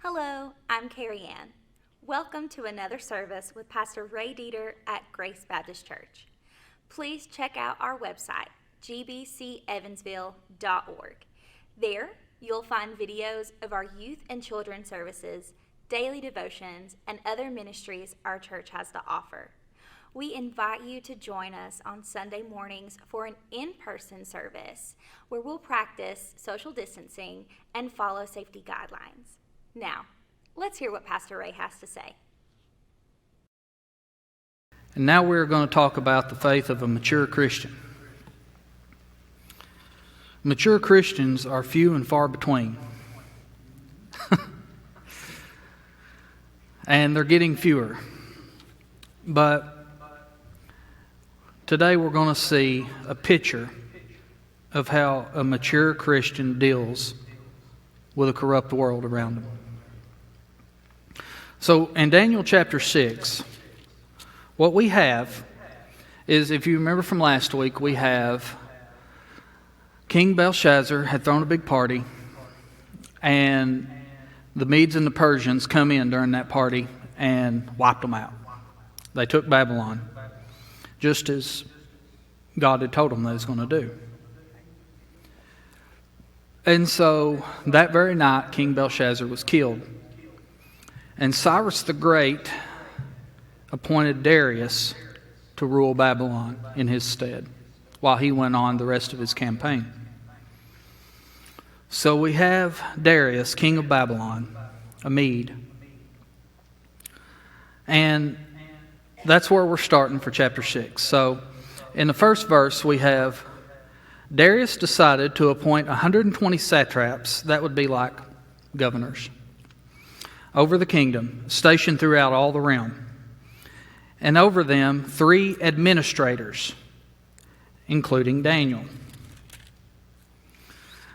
Hello, I'm Carrie Ann. Welcome to another service with Pastor Ray Dieter at Grace Baptist Church. Please check out our website, gbcevansville.org. There, you'll find videos of our youth and children's services, daily devotions, and other ministries our church has to offer. We invite you to join us on Sunday mornings for an in-person service where we'll practice social distancing and follow safety guidelines. Now, let's hear what Pastor Ray has to say. And now we're going to talk about the faith of a mature Christian. Mature Christians are few and far between. And they're getting fewer. But today we're going to see a picture of how a mature Christian deals with a corrupt world around them. So in Daniel chapter 6, what we have is, if you remember from last week, we have King Belshazzar had thrown a big party, and the Medes and the Persians come in during that party and wiped them out. They took Babylon, just as God had told them they was going to do. And so that very night, King Belshazzar was killed. And Cyrus the Great appointed Darius to rule Babylon in his stead while he went on the rest of his campaign. So we have Darius, king of Babylon, a Mede. And that's where we're starting for chapter 6. So in the first verse we have, Darius decided to appoint 120 satraps, that would be like governors, over the kingdom, stationed throughout all the realm, and over them 3 administrators, including Daniel.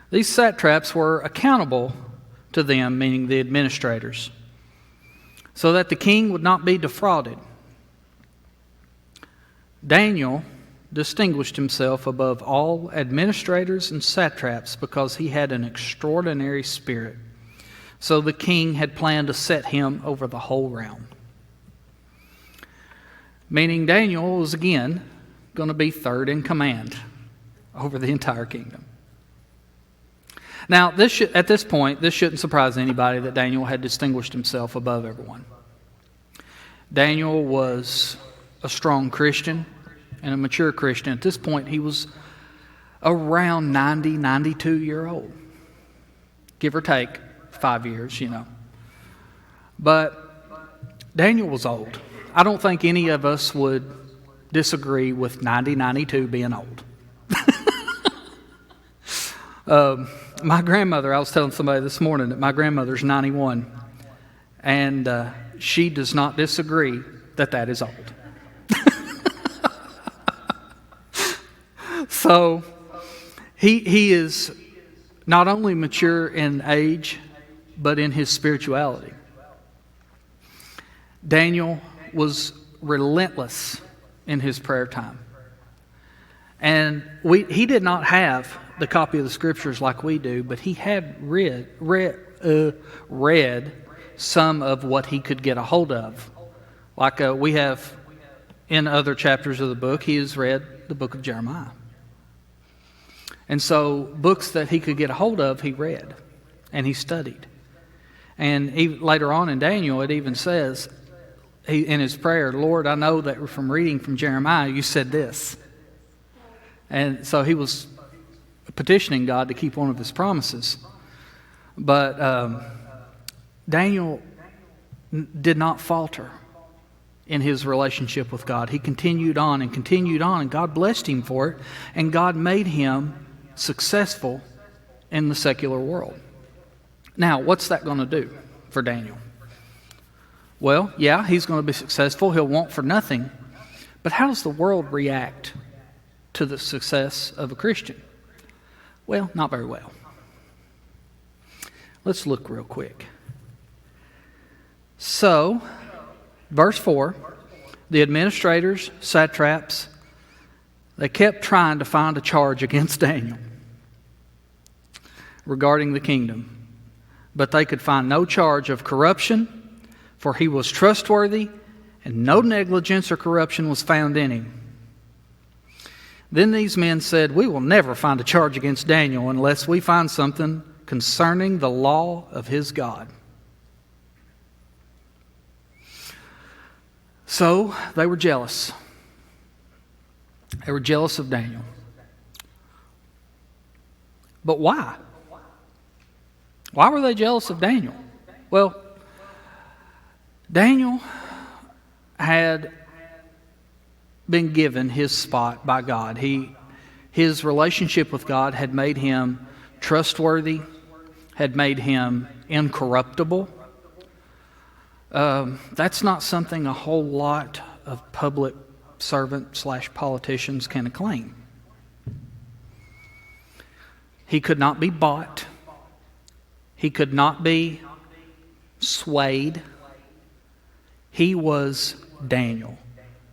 These satraps were accountable to them, meaning the administrators, so that the king would not be defrauded. Daniel distinguished himself above all administrators and satraps because he had an extraordinary spirit. So the king had planned to set him over the whole realm. Meaning Daniel was again going to be third in command over the entire kingdom. Now, at this point, this shouldn't surprise anybody that Daniel had distinguished himself above everyone. Daniel was a strong Christian and a mature Christian. At this point, he was around 92 years old. Give or take 5 years, But Daniel was old. I don't think any of us would disagree with 92 being old. My grandmother, I was telling somebody this morning that my grandmother's 91, and she does not disagree that is old. So he is not only mature in age, but in his spirituality. Daniel was relentless in his prayer time. And he did not have the copy of the scriptures like we do, but he had read some of what he could get a hold of. Like we have in other chapters of the book, he has read the book of Jeremiah. And so books that he could get a hold of, he read and he studied. And later on in Daniel, it even says in his prayer, Lord, I know that from reading from Jeremiah, you said this. And so he was petitioning God to keep one of his promises. But Daniel did not falter in his relationship with God. He continued on, and God blessed him for it, and God made him successful in the secular world. Now, what's that going to do for Daniel? Well, yeah, he's going to be successful. He'll want for nothing. But how does the world react to the success of a Christian? Well, not very well. Let's look real quick. So, verse 4, the administrators, satraps, they kept trying to find a charge against Daniel regarding the kingdom. but they could find no charge of corruption, for he was trustworthy, and no negligence or corruption was found in him. Then these men said, "We will never find a charge against Daniel unless we find something concerning the law of his God." So they were jealous. They were jealous of Daniel. But why? Why were they jealous of Daniel? Well, Daniel had been given his spot by God. His relationship with God had made him trustworthy, had made him incorruptible. That's not something a whole lot of public servant/politicians can claim. He could not be bought. He could not be swayed. He was Daniel,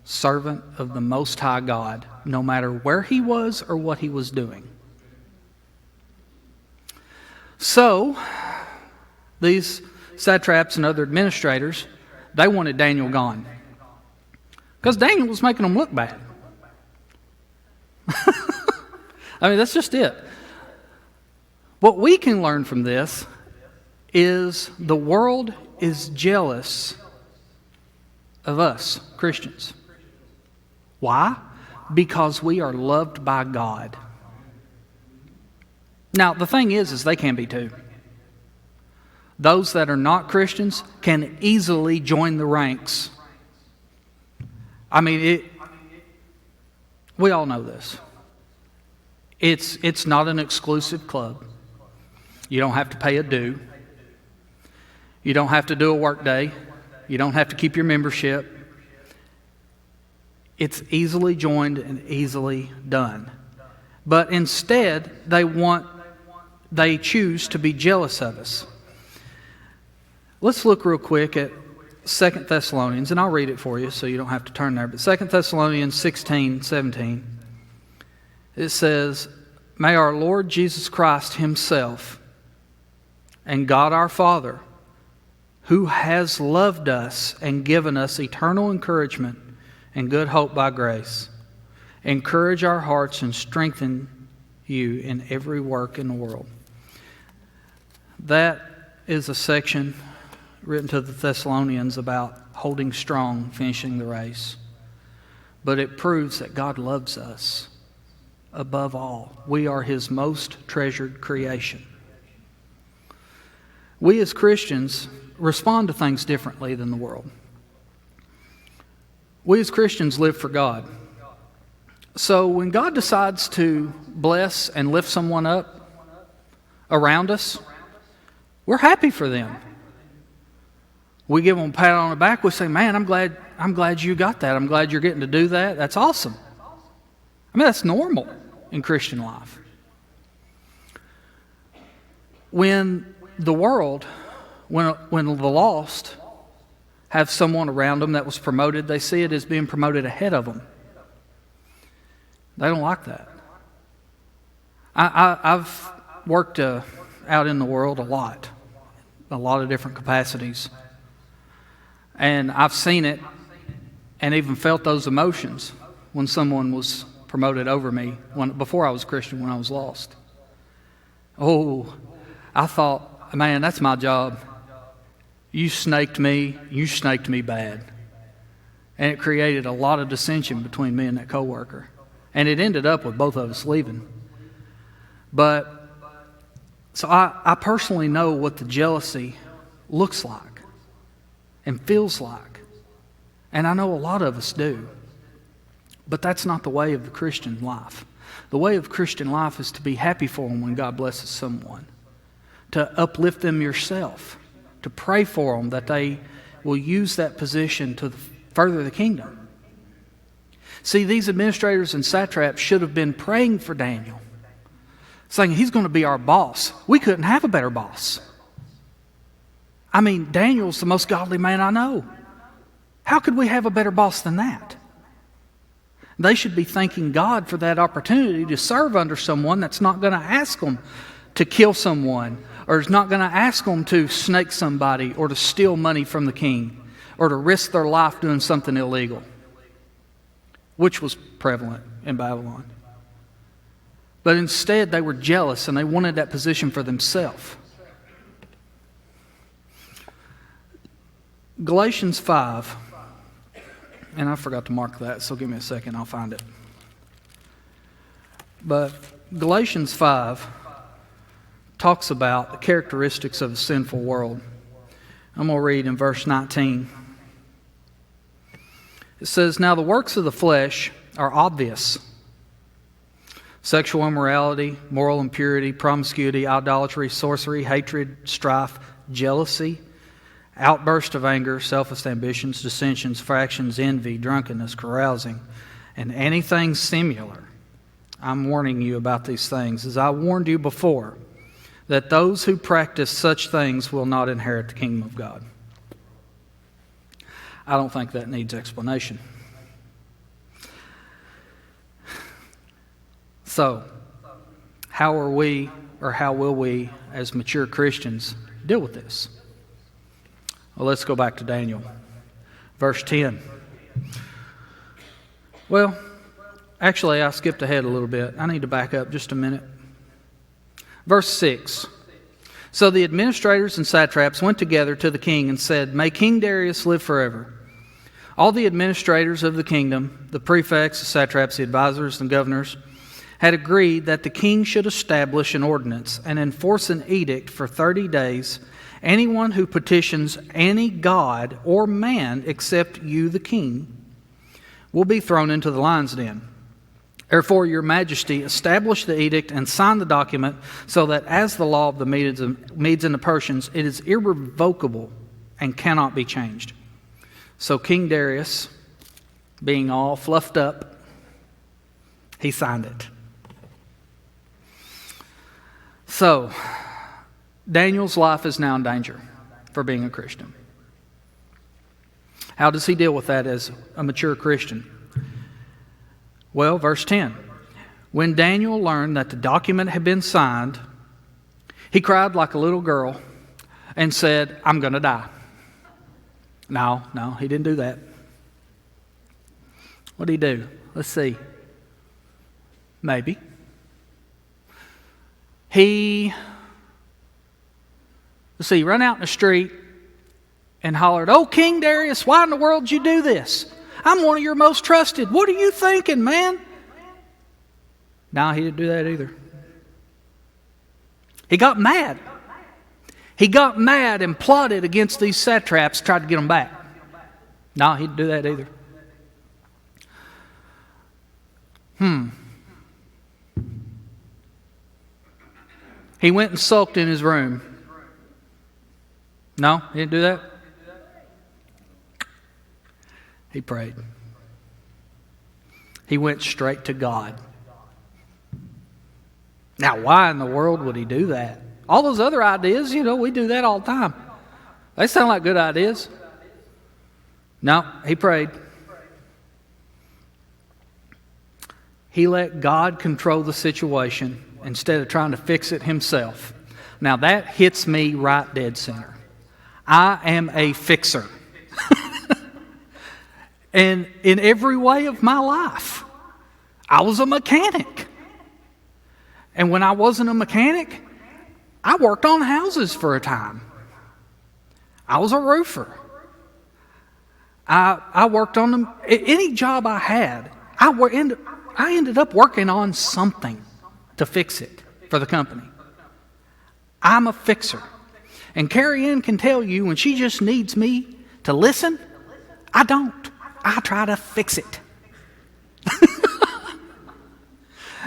servant of the Most High God, no matter where he was or what he was doing. So, these satraps and other administrators, they wanted Daniel gone, because Daniel was making them look bad. I mean, that's just it. What we can learn from this is the world is jealous of us, Christians. Why? Because we are loved by God. Now, the thing is they can be too. Those that are not Christians can easily join the ranks. I mean, we all know this. It's not an exclusive club. You don't have to pay a due. You don't have to do a work day. You don't have to keep your membership. It's easily joined and easily done. But instead, they choose to be jealous of us. Let's look real quick at 2 Thessalonians, and I'll read it for you so you don't have to turn there. But 2 Thessalonians 16:17, it says, "May our Lord Jesus Christ himself and God our Father, who has loved us and given us eternal encouragement and good hope by grace, encourage our hearts and strengthen you in every work in the world." That is a section written to the Thessalonians about holding strong, finishing the race. But it proves that God loves us above all. We are his most treasured creation. We as Christians respond to things differently than the world. We as Christians live for God. So when God decides to bless and lift someone up around us, we're happy for them. We give them a pat on the back. We say, "Man, I'm glad you got that. I'm glad you're getting to do that. That's awesome." I mean, that's normal in Christian life. When the world, when the lost have someone around them that was promoted, they see it as being promoted ahead of them. They don't like that. I've worked out in the world a lot of different capacities. And I've seen it and even felt those emotions when someone was promoted over me before I was a Christian, when I was lost. Oh, I thought, "Man, that's my job. You snaked me bad." And it created a lot of dissension between me and that coworker. And it ended up with both of us leaving. But, so I personally know what the jealousy looks like and feels like. And I know a lot of us do. But that's not the way of the Christian life. The way of Christian life is to be happy for them when God blesses someone, to uplift them yourself, to pray for them that they will use that position to further the kingdom. See, these administrators and satraps should have been praying for Daniel, saying, "He's going to be our boss. We couldn't have a better boss. I mean, Daniel's the most godly man I know. How could we have a better boss than that?" They should be thanking God for that opportunity to serve under someone that's not going to ask them to kill someone or is not going to ask them to snake somebody or to steal money from the king or to risk their life doing something illegal, which was prevalent in Babylon. But instead, they were jealous and they wanted that position for themselves. Galatians 5, and I forgot to mark that, so give me a second, I'll find it. But Galatians 5 talks about the characteristics of a sinful world. I'm going to read in verse 19. It says, "Now the works of the flesh are obvious: sexual immorality, moral impurity, promiscuity, idolatry, sorcery, hatred, strife, jealousy, outburst of anger, selfish ambitions, dissensions, factions, envy, drunkenness, carousing, and anything similar. I'm warning you about these things, as I warned you before, that those who practice such things will not inherit the kingdom of God." I don't think that needs explanation. So, how are we, or how will we, as mature Christians, deal with this? Well, let's go back to Daniel. Verse 10. Well, actually, I skipped ahead a little bit. I need to back up just a minute. Verse 6. "So the administrators and satraps went together to the king and said, 'May King Darius live forever.' All the administrators of the kingdom, the prefects, the satraps, the advisors, and governors, had agreed that the king should establish an ordinance and enforce an edict for 30 days. Anyone who petitions any god or man except you, the king, will be thrown into the lion's den. Therefore, your majesty, establish the edict and sign the document, so that as the law of the Medes and the Persians, it is irrevocable and cannot be changed.' So King Darius, being all fluffed up, he signed it." So, Daniel's life is now in danger for being a Christian. How does he deal with that as a mature Christian? Well, verse 10. "When Daniel learned that the document had been signed, he cried like a little girl and said, 'I'm going to die.'" No, he didn't do that. What did he do? Let's see. Maybe. He ran out in the street and hollered, "Oh, King Darius, why in the world did you do this? I'm one of your most trusted. What are you thinking, man?" No, he didn't do that either. He got mad. He got mad and plotted against these satraps, tried to get them back. No, he didn't do that either. He went and sulked in his room. No, he didn't do that. He prayed. He went straight to God. Now, why in the world would he do that? All those other ideas, we do that all the time. They sound like good ideas. No, he prayed. He let God control the situation instead of trying to fix it himself. Now, that hits me right dead center. I am a fixer. And in every way of my life, I was a mechanic. And when I wasn't a mechanic, I worked on houses for a time. I was a roofer. I worked on them. Any job I had, I ended up working on something to fix it for the company. I'm a fixer. And Carrie Ann can tell you when she just needs me to listen, I don't. I try to fix it.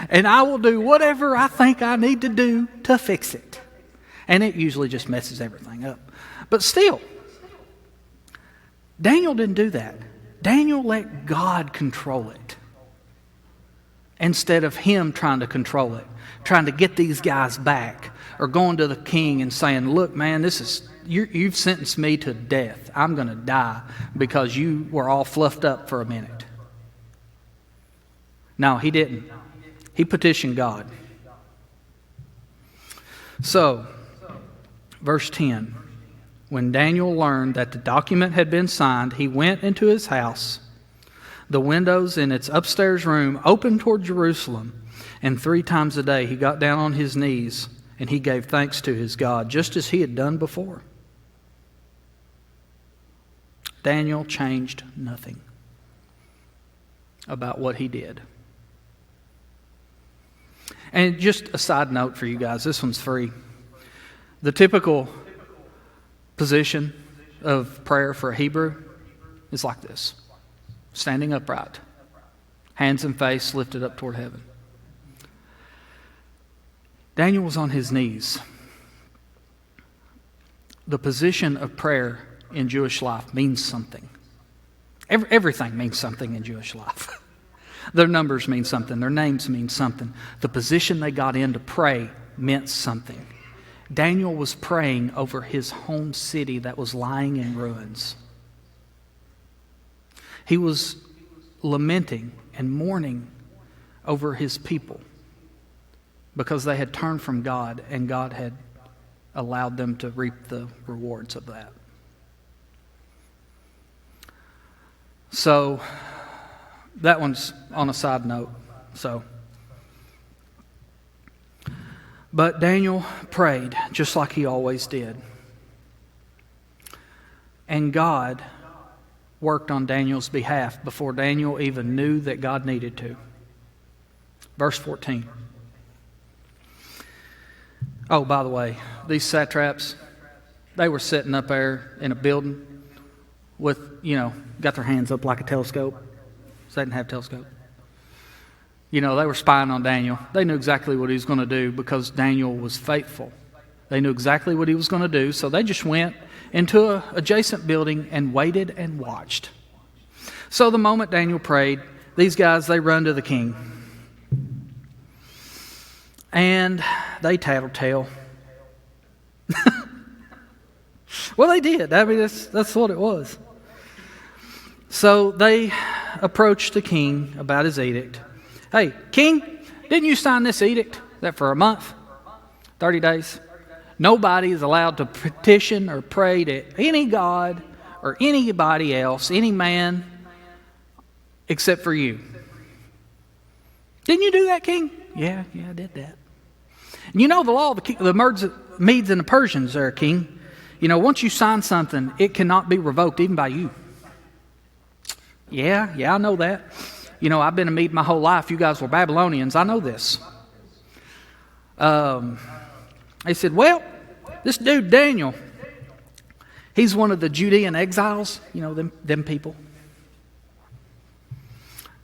And I will do whatever I think I need to do to fix it. And it usually just messes everything up. But still, Daniel didn't do that. Daniel let God control it instead of him trying to control it, trying to get these guys back, or going to the king and saying, "Look, man, you've sentenced me to death. I'm going to die because you were all fluffed up for a minute." No, he didn't. He petitioned God. So, Verse 10. When Daniel learned that the document had been signed, he went into his house. The windows in its upstairs room opened toward Jerusalem, and 3 times a day he got down on his knees and he gave thanks to his God, just as he had done before. Daniel changed nothing about what he did. And just a side note for you guys, this one's free. The typical position of prayer for a Hebrew is like this: standing upright, hands and face lifted up toward heaven. Daniel was on his knees. The position of prayer in Jewish life means something. Everything means something in Jewish life. Their numbers mean something. Their names mean something. The position they got in to pray meant something. Daniel was praying over his home city that was lying in ruins. He was lamenting and mourning over his people because they had turned from God and God had allowed them to reap the rewards of that. So, that one's on a side note. But Daniel prayed just like he always did. And God worked on Daniel's behalf before Daniel even knew that God needed to. Verse 14. Oh, by the way, these satraps, they were sitting up there in a building with, got their hands up like a telescope. So they didn't have a telescope. They were spying on Daniel. They knew exactly what he was going to do because Daniel was faithful. They knew exactly what he was going to do, so they just went into an adjacent building and waited and watched. So the moment Daniel prayed, these guys, they run to the king. And they tattletale. Well, they did. I mean, that's what it was. So they approached the king about his edict. Hey, king, didn't you sign this edict that for a month, 30 days, nobody is allowed to petition or pray to any god or anybody else, any man, except for you? Didn't you do that, king? Yeah, I did that. And the law of the Medes and the Persians there, king. Once you sign something, it cannot be revoked even by you. Yeah, I know that. I've been a Mede my whole life. You guys were Babylonians. I know this. They said, well, this dude Daniel, he's one of the Judean exiles, them people.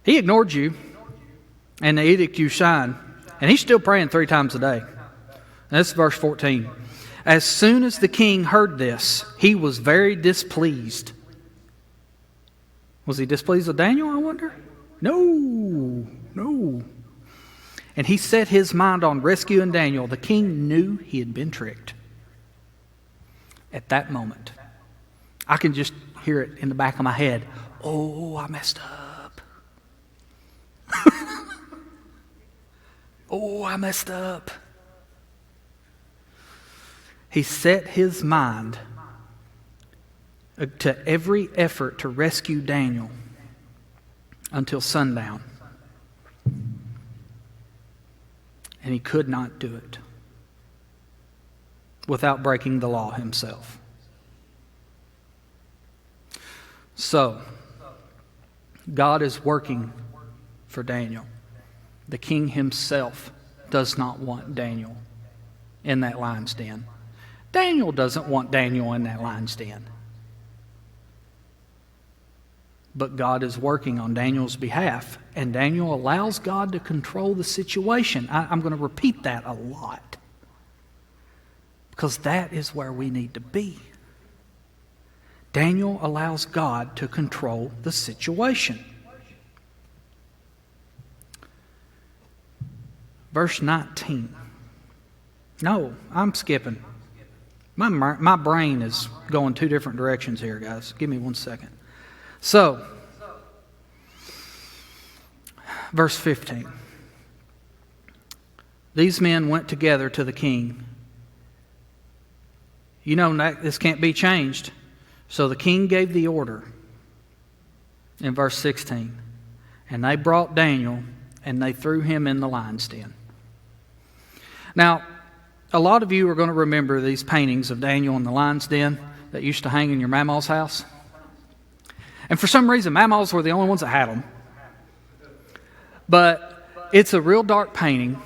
He ignored you and the edict you signed, and he's still praying 3 times a day. And this is verse 14. As soon as the king heard this, he was very displeased. Was he displeased with Daniel, I wonder? No. And he set his mind on rescuing Daniel. The king knew he had been tricked. At that moment, I can just hear it in the back of my head. Oh, I messed up. Oh, I messed up. He set his mind to every effort to rescue Daniel until sundown. And he could not do it without breaking the law himself. So, God is working for Daniel. The king himself does not want Daniel in that lion's den. Daniel doesn't want Daniel in that lion's den. But God is working on Daniel's behalf, and Daniel allows God to control the situation. I'm going to repeat that a lot, because that is where we need to be. Daniel allows God to control the situation. Verse 19. No, I'm skipping. My brain is going 2 different directions here, guys. Give me 1 second. So, verse 15. These men went together to the king You know this can't be changed. So the king gave the order in verse 16. And they brought Daniel and they threw him in the lion's den. Now, a lot of you are going to remember these paintings of Daniel in the lion's den that used to hang in your mama's house. And for some reason, mamas were the only ones that had them. But it's a real dark painting.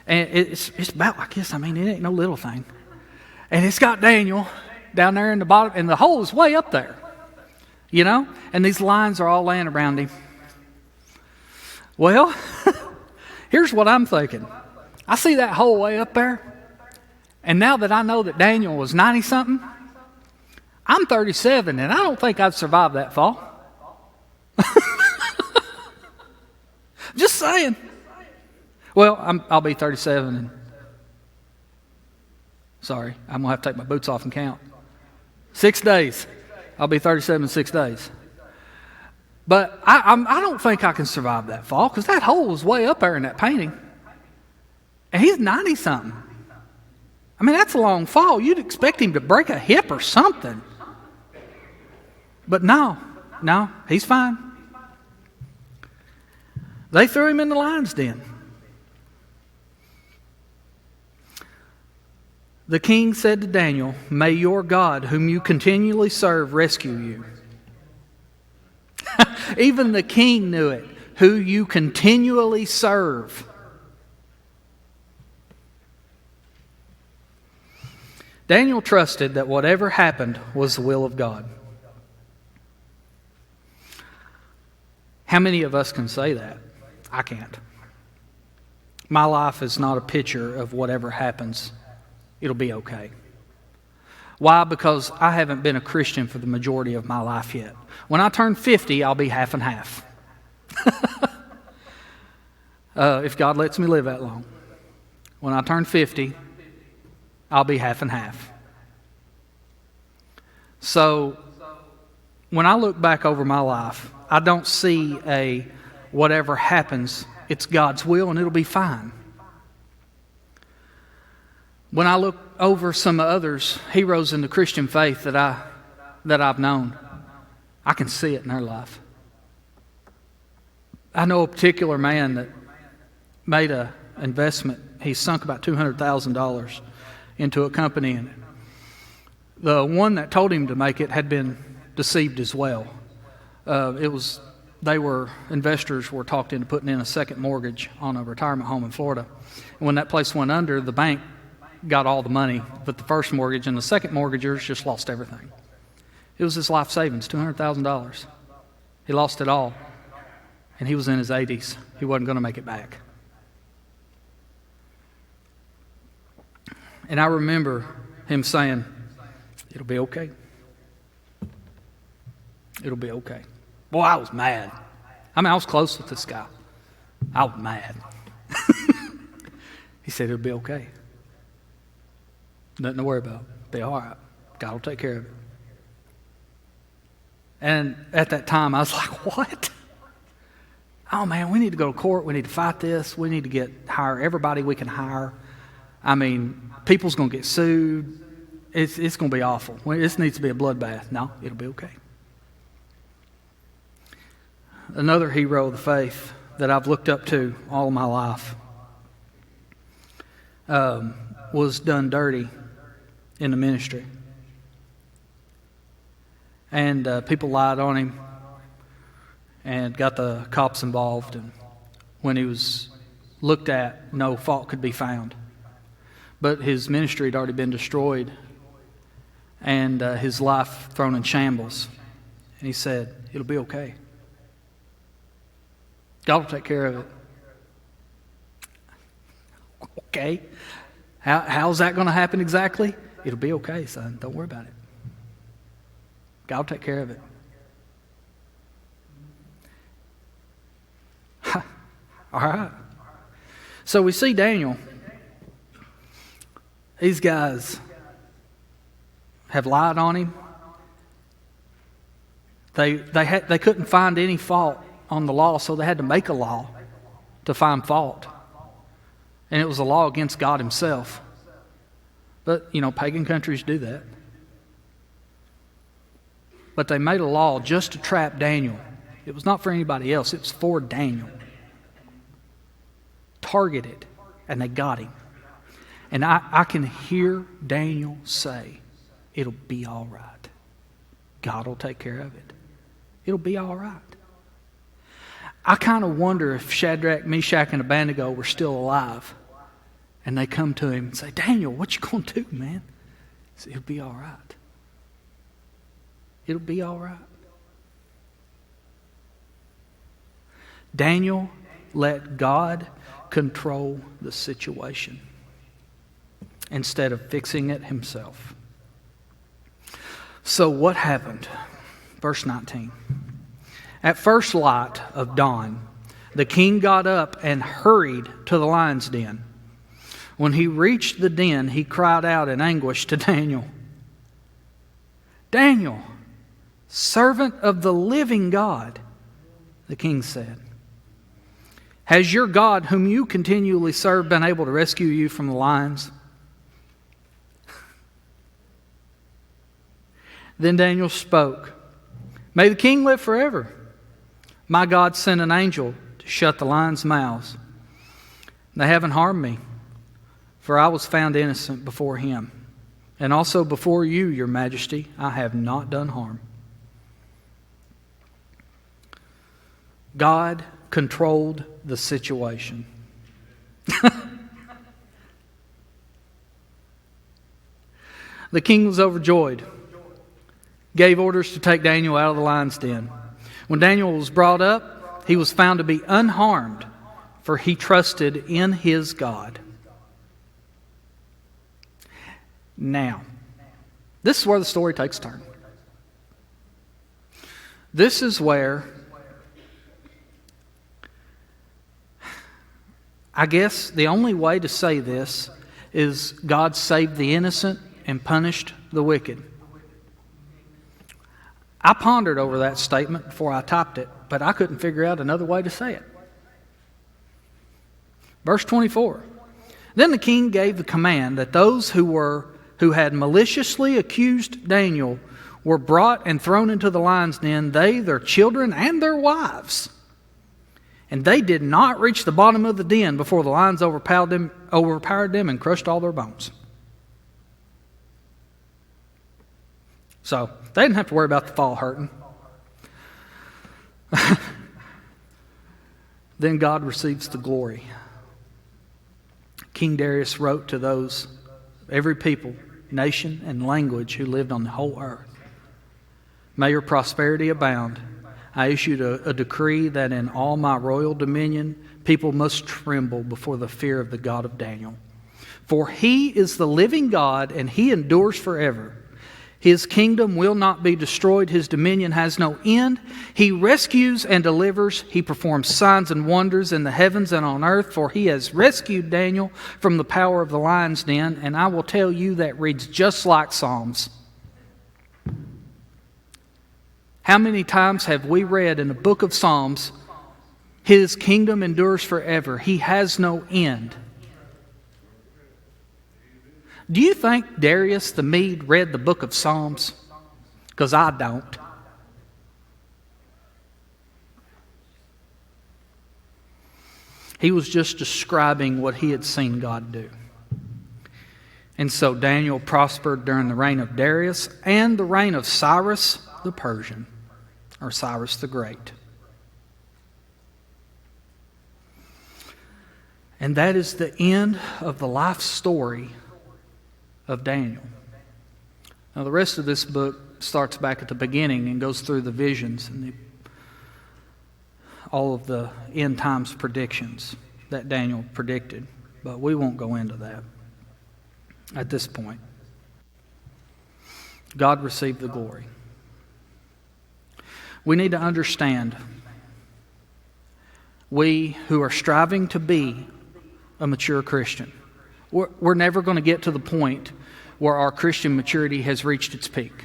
And it's about like this. I mean, it ain't no little thing. And it's got Daniel down there in the bottom, and the hole is way up there. You know? And these lions are all laying around him. Well, here's what I'm thinking. I see that hole way up there. And now that I know that Daniel was 90-something, I'm 37, and I don't think I'd survive that fall. Just saying. Well, I'll be 37. And sorry, I'm going to have to take my boots off and count. 6 days. I'll be 37 in 6 days. But I don't think I can survive that fall because that hole was way up there in that painting. And he's 90-something. I mean, that's a long fall. You'd expect him to break a hip or something. But no, he's fine. They threw him in the lion's den. The king said to Daniel, "May your God, whom you continually serve, rescue you." Even the king knew it. Who you continually serve. Daniel trusted that whatever happened was the will of God. How many of us can say that? I can't. My life is not a picture of whatever happens. It'll be okay. Why? Because I haven't been a Christian for the majority of my life yet. When I turn 50, I'll be half and half. If God lets me live that long. When I turn 50, I'll be half and half. So, when I look back over my life, I don't see a whatever happens, it's God's will and it'll be fine. When I look over some others, heroes in the Christian faith that I've known, I can see it in their life. I know a particular man that made an investment. He sunk about $200,000 into a company, and the one that told him to make it had been deceived as well. Investors were talked into putting in a second mortgage on a retirement home in Florida. And when that place went under, the bank got all the money, but the first mortgage and the second mortgagers just lost everything. It was his life savings, $200,000. He lost it all, and he was in his 80s. He wasn't going to make it back. And I remember him saying, "It'll be okay. It'll be okay." Boy, I was mad. I mean, I was close with this guy. I was mad. He said, "It'll be okay. Nothing to worry about. Be all right. God will take care of it." And at that time, I was like, what? Oh, man, we need to go to court. We need to fight this. We need to hire everybody we can hire. I mean, people's going to get sued. It's going to be awful. This needs to be a bloodbath. No, it'll be okay. Another hero of the faith that I've looked up to all my life was done dirty in the ministry. And people lied on him and got the cops involved. And when he was looked at, no fault could be found. But his ministry had already been destroyed and his life thrown in shambles. And he said, "It'll be okay. God will take care of it." Okay. How's that going to happen exactly? It'll be okay, son. Don't worry about it. God will take care of it. All right. So we see Daniel. These guys have lied on him. They couldn't find any fault on the law, so they had to make a law to find fault. And it was a law against God himself. But, pagan countries do that. But they made a law just to trap Daniel. It was not for anybody else. It was for Daniel. Targeted. And they got him. And I can hear Daniel say, it'll be all right. God will take care of it. It'll be all right. I kind of wonder if Shadrach, Meshach, and Abednego were still alive. And they come to him and say, Daniel, what you going to do, man? He said, it'll be all right. It'll be all right. Daniel let God control the situation instead of fixing it himself. So what happened? Verse 19. At first light of dawn, the king got up and hurried to the lion's den. When he reached the den, he cried out in anguish to Daniel, Daniel, servant of the living God, the king said, has your God, whom you continually serve, been able to rescue you from the lions? Then Daniel spoke, may the king live forever. My God sent an angel to shut the lions' mouths. They haven't harmed me, for I was found innocent before him. And also before you, your majesty, I have not done harm. God controlled the situation. The king was overjoyed, gave orders to take Daniel out of the lion's den. When Daniel was brought up, he was found to be unharmed, for he trusted in his God. Now, this is where the story takes a turn. This is where, I guess the only way to say this is God saved the innocent and punished the wicked. I pondered over that statement before I typed it, but I couldn't figure out another way to say it. Verse 24. Then the king gave the command that those who had maliciously accused Daniel were brought and thrown into the lion's den, they, their children, and their wives. And they did not reach the bottom of the den before the lions overpowered them and crushed all their bones. So they didn't have to worry about the fall hurting. Then God receives the glory. King Darius wrote to those, every people, nation, and language who lived on the whole earth. May your prosperity abound. I issued a decree that in all my royal dominion, people must tremble before the fear of the God of Daniel. For he is the living God, and he endures forever. His kingdom will not be destroyed. His dominion has no end. He rescues and delivers. He performs signs and wonders in the heavens and on earth. For he has rescued Daniel from the power of the lion's den. And I will tell you that reads just like Psalms. How many times have we read in the book of Psalms, his kingdom endures forever. He has no end. Do you think Darius the Mede read the book of Psalms? Because I don't. He was just describing what he had seen God do. And so Daniel prospered during the reign of Darius and the reign of Cyrus the Persian, or Cyrus the Great. And that is the end of the life story of Daniel. Now the rest of this book starts back at the beginning and goes through the visions and all of the end times predictions that Daniel predicted. But we won't go into that at this point. God received the glory. We need to understand, we who are striving to be a mature Christian, we're never going to get to the point where our Christian maturity has reached its peak.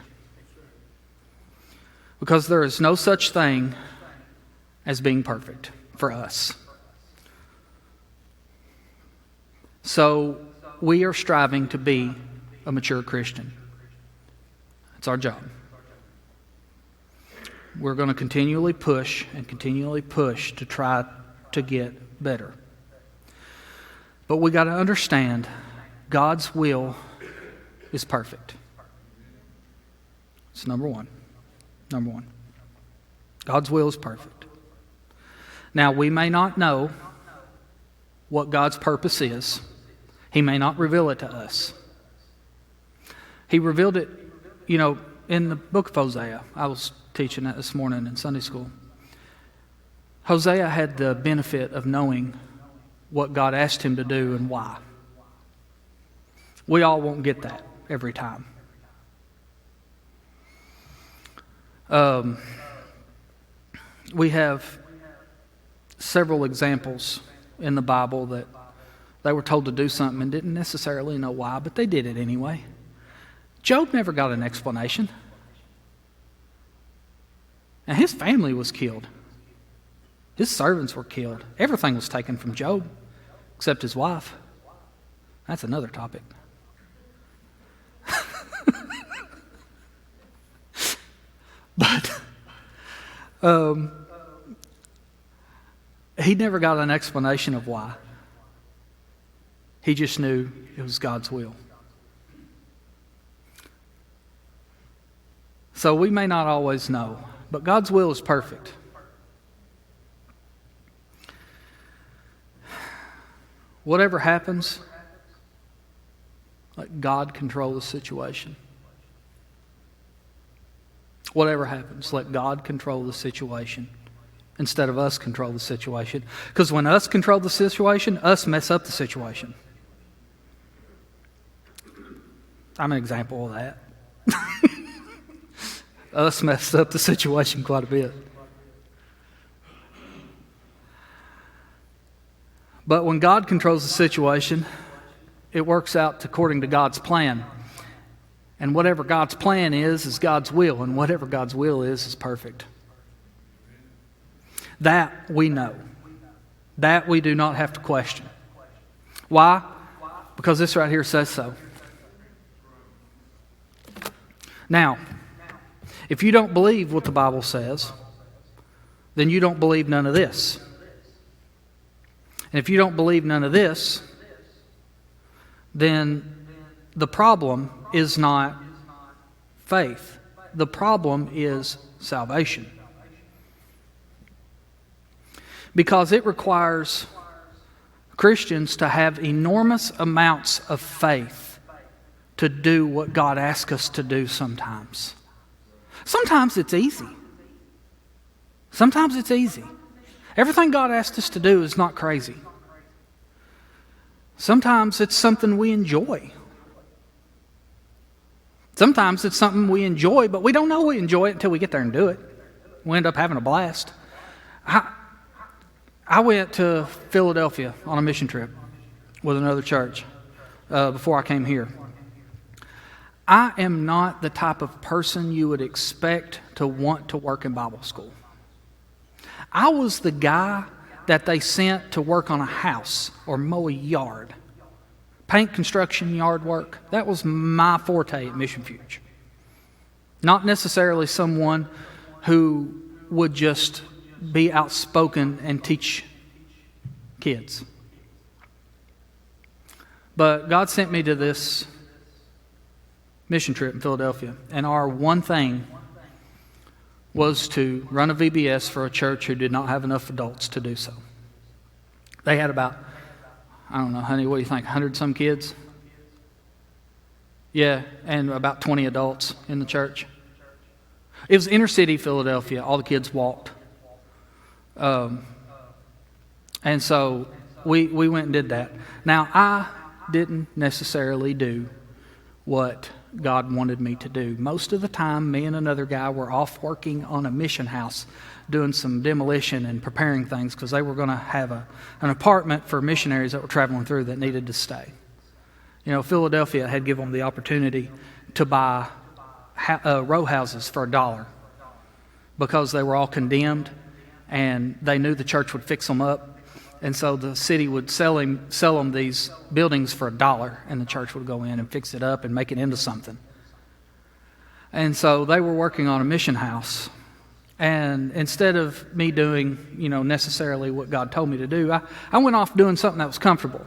Because there is no such thing as being perfect for us. So we are striving to be a mature Christian. It's our job. We're going to continually push to try to get better. But we got to understand God's will is perfect. It's number one. Number one. God's will is perfect. Now, we may not know what God's purpose is. He may not reveal it to us. He revealed it, in the book of Hosea. I was teaching that this morning in Sunday school. Hosea had the benefit of knowing what God asked him to do and why. We all won't get that every time. We have several examples in the Bible that they were told to do something and didn't necessarily know why, but they did it anyway. Job never got an explanation. And his family was killed. His servants were killed. Everything was taken from Job, except his wife. That's another topic. But he never got an explanation of why. He just knew it was God's will. So we may not always know, but God's will is perfect. Whatever happens, let God control the situation. Whatever happens, let God control the situation instead of us control the situation. Because when us control the situation, us mess up the situation. I'm an example of that. Us messed up the situation quite a bit. But when God controls the situation, it works out according to God's plan. And whatever God's plan is God's will. And whatever God's will is perfect. That we know. That we do not have to question. Why? Because this right here says so. Now, if you don't believe what the Bible says, then you don't believe none of this. And if you don't believe none of this, then the problem is not faith. The problem is salvation. Because it requires Christians to have enormous amounts of faith to do what God asks us to do sometimes. Sometimes it's easy. Sometimes it's easy. Everything God asks us to do is not crazy. Sometimes it's something we enjoy. Sometimes it's something we enjoy, but we don't know we enjoy it until we get there and do it. We end up having a blast. I went to Philadelphia on a mission trip with another church before I came here. I am not the type of person you would expect to want to work in Bible school. I was the guy that they sent to work on a house or mow a yard. Paint, construction, yard work. That was my forte at Mission Fuge. Not necessarily someone who would just be outspoken and teach kids. But God sent me to this mission trip in Philadelphia, and our one thing was to run a VBS for a church who did not have enough adults to do so. They had about, I don't know, honey, what do you think, 100-some kids? Yeah, and about 20 adults in the church. It was inner city Philadelphia. All the kids walked. And so we went and did that. Now, I didn't necessarily do what God wanted me to do. Most of the time, me and another guy were off working on a mission house, doing some demolition and preparing things because they were going to have an apartment for missionaries that were traveling through that needed to stay. Philadelphia had given them the opportunity to buy row houses for $1 because they were all condemned, and they knew the church would fix them up And so the city would sell them these buildings for $1, and the church would go in and fix it up and make it into something. And so they were working on a mission house. And instead of me doing, necessarily what God told me to do, I went off doing something that was comfortable.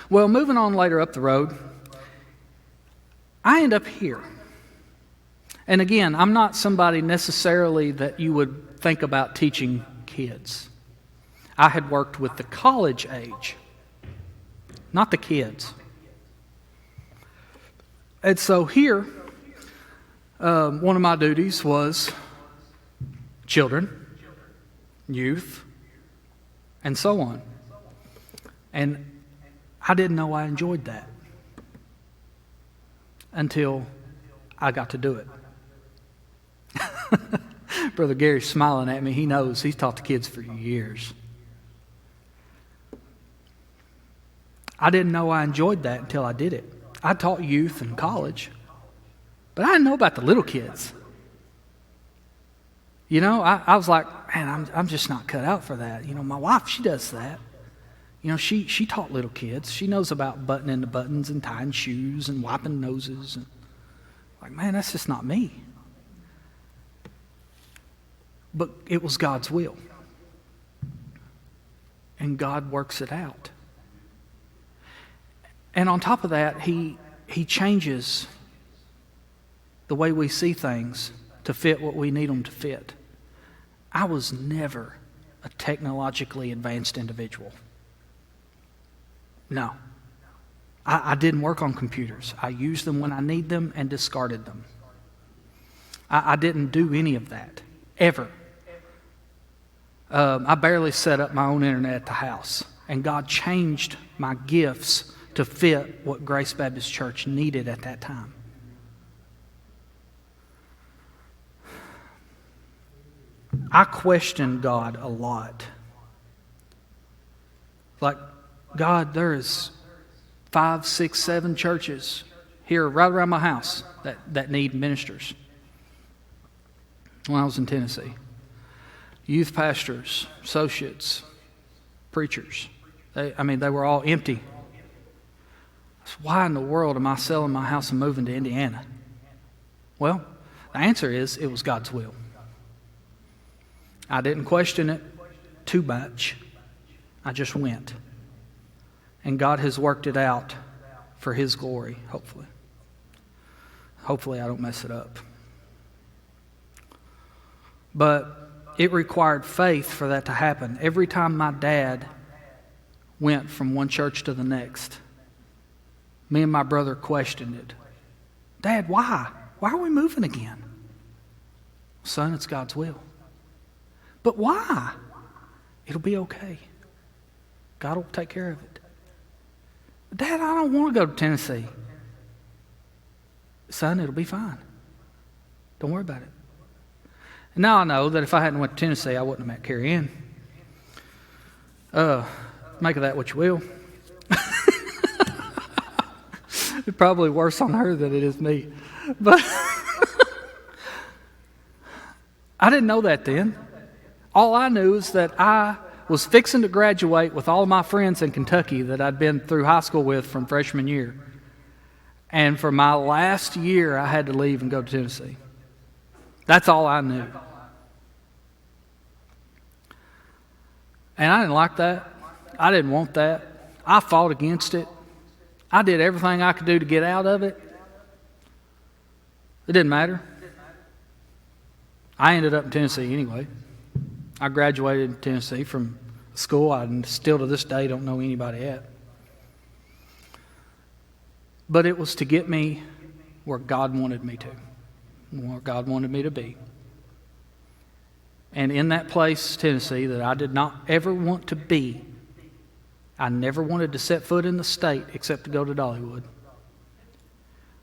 Well, moving on later up the road, I end up here. And again, I'm not somebody necessarily that you would think about teaching kids. I had worked with the college age, not the kids. And so here, one of my duties was children, youth, and so on. And I didn't know I enjoyed that until I got to do it. Brother Gary's smiling at me. He knows. He's taught the kids for years. I didn't know I enjoyed that until I did it. I taught youth in college, but I didn't know about the little kids. I was like, man, I'm just not cut out for that. My wife, she does that. She taught little kids. She knows about buttoning the buttons and tying shoes and wiping noses. And like, man, that's just not me. But it was God's will. And God works it out. And on top of that, He changes the way we see things to fit what we need them to fit. I was never a technologically advanced individual. No. I didn't work on computers. I used them when I need them and discarded them. I didn't do any of that, ever. I barely set up my own internet at the house. And God changed my gifts to fit what Grace Baptist Church needed at that time. I questioned God a lot. Like, God, there is 5, 6, 7 churches here right around my house that need ministers. When I was in Tennessee. Youth pastors, associates, preachers. They were all empty. So why in the world am I selling my house and moving to Indiana? Well, the answer is it was God's will. I didn't question it too much. I just went. And God has worked it out for His glory, hopefully. Hopefully I don't mess it up. But it required faith for that to happen. Every time my dad went from one church to the next, me and my brother questioned it. Dad, why? Why are we moving again? Son, it's God's will. But why? It'll be okay. God will take care of it. Dad, I don't want to go to Tennessee. Son, it'll be fine. Don't worry about it. And now I know that if I hadn't went to Tennessee, I wouldn't have met Carrie Ann. Make of that what you will. It's probably worse on her than it is me. But I didn't know that then. All I knew is that I was fixing to graduate with all of my friends in Kentucky that I'd been through high school with from freshman year. And for my last year, I had to leave and go to Tennessee. That's all I knew. And I didn't like that. I didn't want that. I fought against it. I did everything I could do to get out of it. It didn't matter. I ended up in Tennessee anyway. I graduated in Tennessee from school I still to this day don't know anybody at. But it was to get me where God wanted me to, where God wanted me to be. And in that place, Tennessee, that I did not ever want to be, I never wanted to set foot in the state except to go to Dollywood.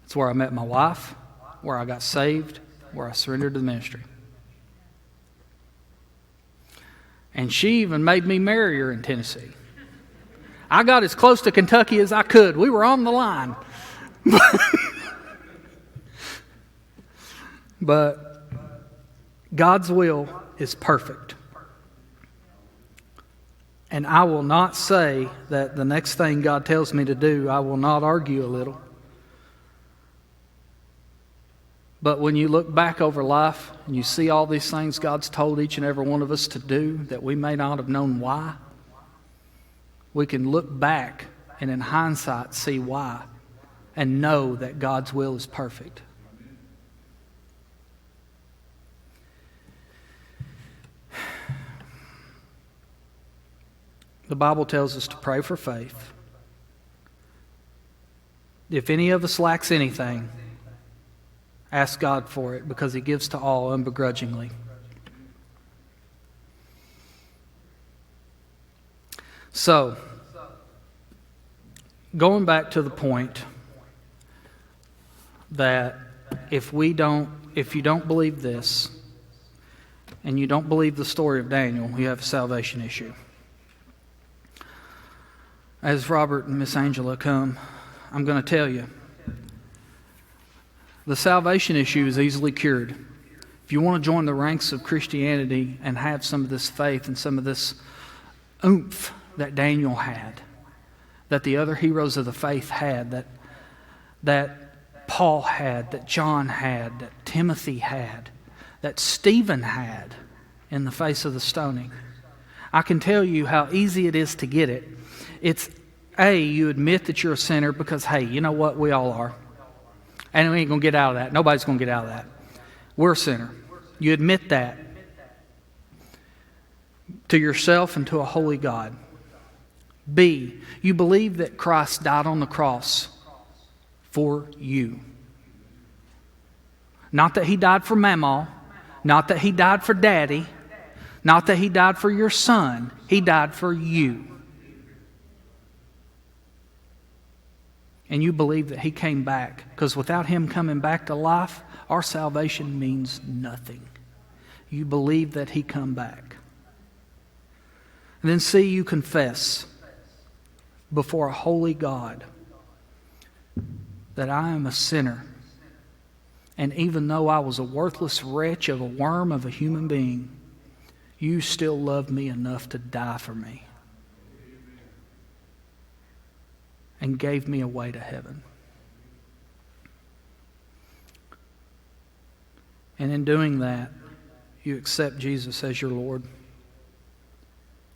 It's where I met my wife, where I got saved, where I surrendered to the ministry. And she even made me marry her in Tennessee. I got as close to Kentucky as I could. We were on the line. But God's will is perfect. And I will not say that the next thing God tells me to do, I will not argue a little. But when you look back over life and you see all these things God's told each and every one of us to do that we may not have known why, we can look back and in hindsight see why and know that God's will is perfect. The Bible tells us to pray for faith. If any of us lacks anything, ask God for it, because He gives to all unbegrudgingly. So, going back to the point that if you don't believe this, and you don't believe the story of Daniel, you have a salvation issue. As Robert and Miss Angela come, I'm going to tell you, the salvation issue is easily cured. If you want to join the ranks of Christianity and have some of this faith and some of this oomph that Daniel had, that the other heroes of the faith had, that Paul had, that John had, that Timothy had, that Stephen had in the face of the stoning, I can tell you how easy it is to get it. It's you admit that you're a sinner because, hey, you know what? We all are. And we ain't going to get out of that. Nobody's going to get out of that. We're a sinner. You admit that to yourself and to a holy God. B, you believe that Christ died on the cross for you. Not that He died for Mamaw. Not that He died for Daddy. Not that He died for your son. He died for you. And you believe that He came back, because without Him coming back to life, our salvation means nothing. You believe that He come back. And then C, you confess before a holy God that I am a sinner. And even though I was a worthless wretch of a worm of a human being, you still loved me enough to die for me. And gave me a way to heaven. And in doing that, you accept Jesus as your Lord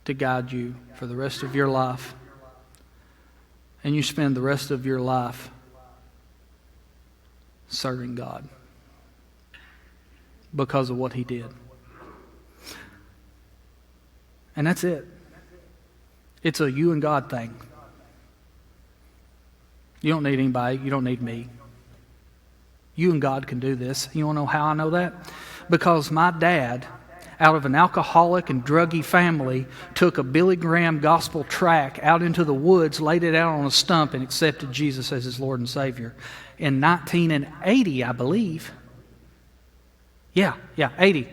to guide you for the rest of your life. And you spend the rest of your life serving God because of what He did. And that's it. It's a you and God thing. You don't need anybody. You don't need me. You and God can do this. You want to know how I know that? Because my dad, out of an alcoholic and druggy family, took a Billy Graham gospel tract out into the woods, laid it out on a stump, and accepted Jesus as his Lord and Savior. In 1980, I believe. Yeah, 80.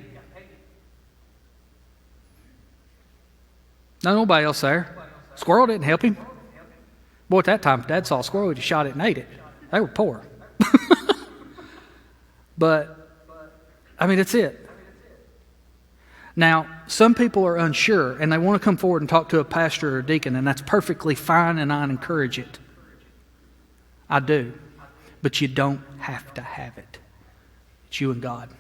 No, nobody else there. Squirrel didn't help him. Boy, at that time, if Dad saw a squirrel, he just shot it and ate it. They were poor. But, I mean, that's it. Now, some people are unsure, and they want to come forward and talk to a pastor or a deacon, and that's perfectly fine, and I encourage it. I do. But you don't have to have it. It's you and God.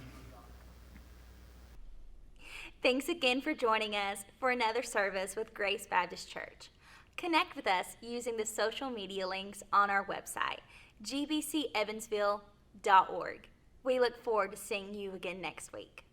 Thanks again for joining us for another service with Grace Baptist Church. Connect with us using the social media links on our website, gbcevansville.org. We look forward to seeing you again next week.